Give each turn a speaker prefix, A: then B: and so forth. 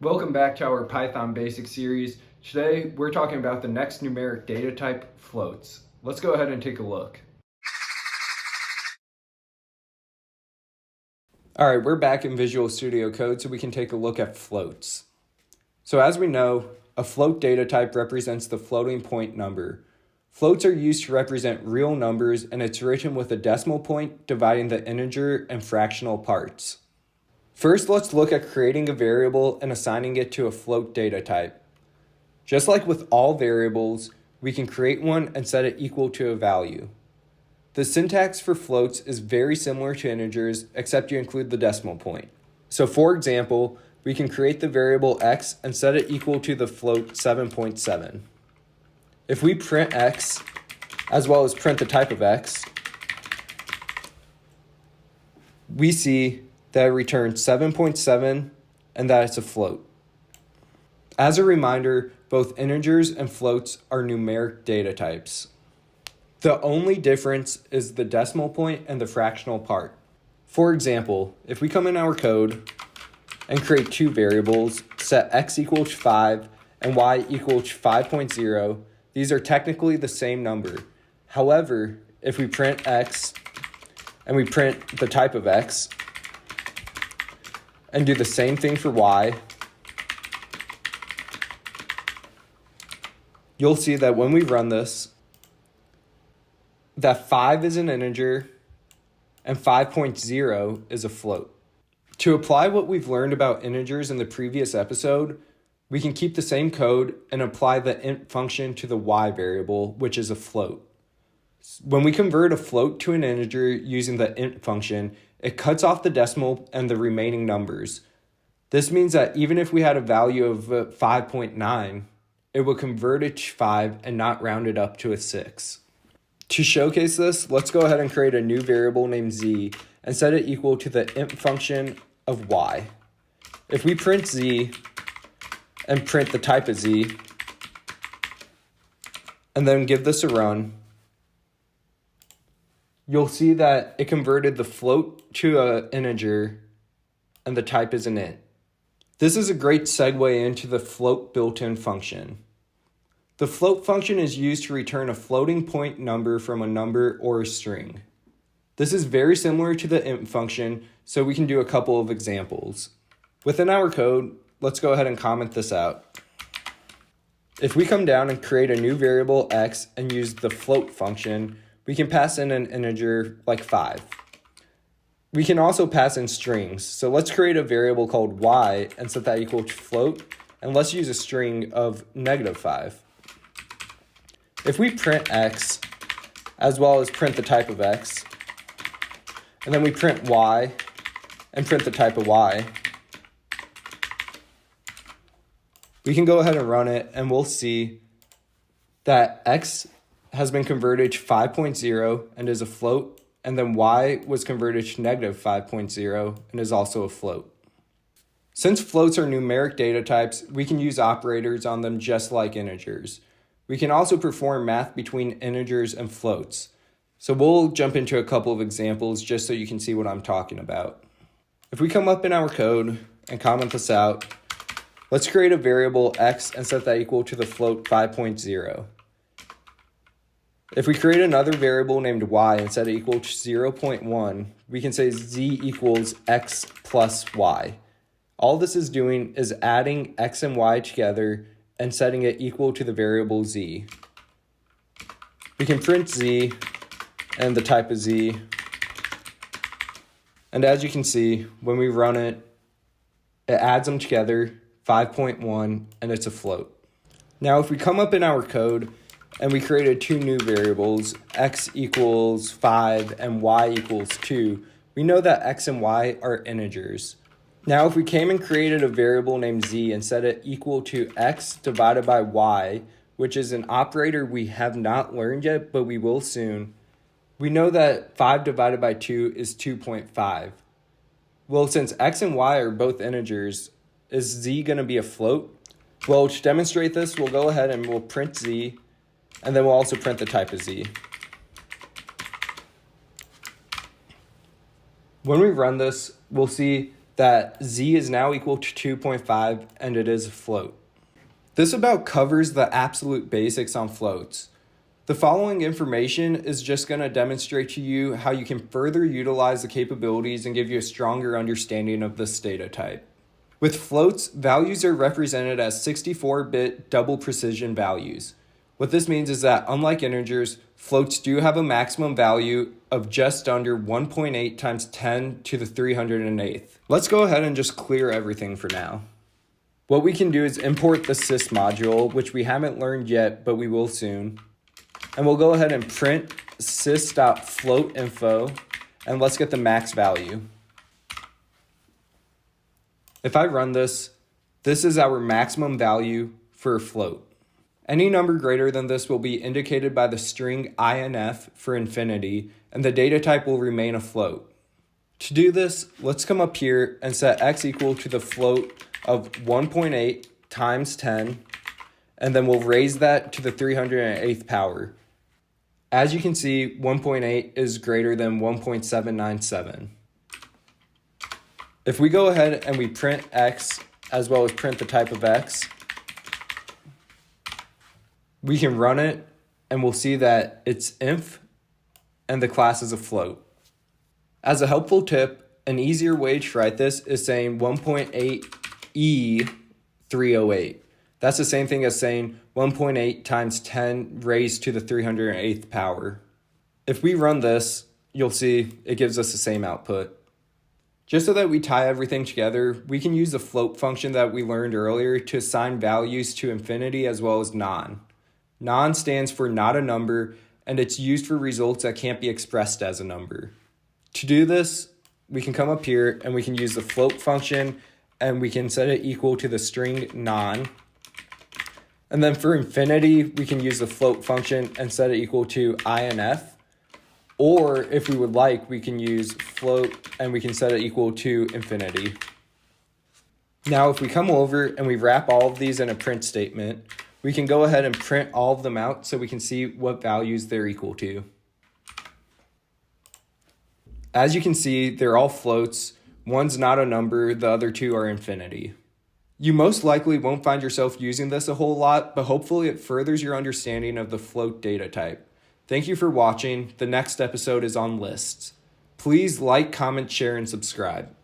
A: Welcome back to our Python Basic series. Today we're talking about the next numeric data type, floats. Let's go ahead and take a look. All right, we're back in Visual Studio Code so we can take a look at floats. So as we know, a float data type represents the floating point number. Floats are used to represent real numbers, and it's written with a decimal point dividing the integer and fractional parts. First, let's look at creating a variable and assigning it to a float data type. Just like with all variables, we can create one and set it equal to a value. The syntax for floats is very similar to integers, except you include the decimal point. So for example, we can create the variable x and set it equal to the float 7.7. If we print x, as well as print the type of x, we see that it returns 7.7 and that it's a float. As a reminder, both integers and floats are numeric data types. The only difference is the decimal point and the fractional part. For example, if we come in our code and create two variables, set x equals 5 and y equals 5.0, these are technically the same number. However, if we print x and we print the type of x, and do the same thing for y, you'll see that when we run this, that 5 is an integer and 5.0 is a float. To apply what we've learned about integers in the previous episode, we can keep the same code and apply the int function to the y variable, which is a float. When we convert a float to an integer using the int function, it cuts off the decimal and the remaining numbers. This means that even if we had a value of 5.9, it would convert it to 5 and not round it up to a 6. To showcase this, let's go ahead and create a new variable named z and set it equal to the int function of y. If we print z and print the type of z, and then give this a run, you'll see that it converted the float to an integer and the type is an int. This is a great segue into the float built-in function. The float function is used to return a floating point number from a number or a string. This is very similar to the int function, so we can do a couple of examples. Within our code, let's go ahead and comment this out. If we come down and create a new variable x and use the float function, we can pass in an integer like 5. We can also pass in strings, so let's create a variable called y and set that equal to float, and let's use a string of -5. If we print x, as well as print the type of x, and then we print y and print the type of y, we can go ahead and run it and we'll see that x has been converted to 5.0 and is a float, and then y was converted to -5.0 and is also a float. Since floats are numeric data types, we can use operators on them just like integers. We can also perform math between integers and floats. So we'll jump into a couple of examples just so you can see what I'm talking about. If we come up in our code and comment this out, let's create a variable x and set that equal to the float 5.0. If we create another variable named y and set it equal to 0.1, we can say z equals x plus y. All this is doing is adding x and y together and setting it equal to the variable z. We can print z and the type of z. And as you can see, when we run it, it adds them together, 5.1, and it's a float. Now, if we come up in our code and we created two new variables, x equals 5 and y equals 2, we know that x and y are integers. Now, if we came and created a variable named z and set it equal to x divided by y, which is an operator we have not learned yet, but we will soon, we know that 5 divided by 2 is 2.5. Well, since x and y are both integers, is z going to be a float? Well, to demonstrate this, we'll go ahead and we'll print z, and then we'll also print the type of z. When we run this, we'll see that z is now equal to 2.5 and it is a float. This about covers the absolute basics on floats. The following information is just going to demonstrate to you how you can further utilize the capabilities and give you a stronger understanding of this data type. With floats, values are represented as 64-bit double precision values. What this means is that unlike integers, floats do have a maximum value of just under 1.8 times 10 to the 308th. Let's go ahead and just clear everything for now. What we can do is import the sys module, which we haven't learned yet, but we will soon. And we'll go ahead and print sys.floatinfo, and let's get the max value. If I run this, this is our maximum value for a float. Any number greater than this will be indicated by the string inf for infinity, and the data type will remain a float. To do this, let's come up here and set x equal to the float of 1.8 times 10, and then we'll raise that to the 308th power. As you can see, 1.8 is greater than 1.797. If we go ahead and we print x as well as print the type of x, we can run it and we'll see that it's inf and the class is a float. As a helpful tip, an easier way to write this is saying 1.8 E308. That's the same thing as saying 1.8 times 10 raised to the 308th power. If we run this, you'll see it gives us the same output. Just so that we tie everything together, we can use the float function that we learned earlier to assign values to infinity as well as non. Non stands for not a number, and it's used for results that can't be expressed as a number. To do this, we can come up here and we can use the float function and we can set it equal to the string non. And then for infinity, we can use the float function and set it equal to inf. Or if we would like, we can use float and we can set it equal to infinity. Now, if we come over and we wrap all of these in a print statement, we can go ahead and print all of them out so we can see what values they're equal to. As you can see, they're all floats. One's not a number, the other two are infinity. You most likely won't find yourself using this a whole lot, but hopefully it furthers your understanding of the float data type. Thank you for watching. The next episode is on lists. Please like, comment, share, and subscribe.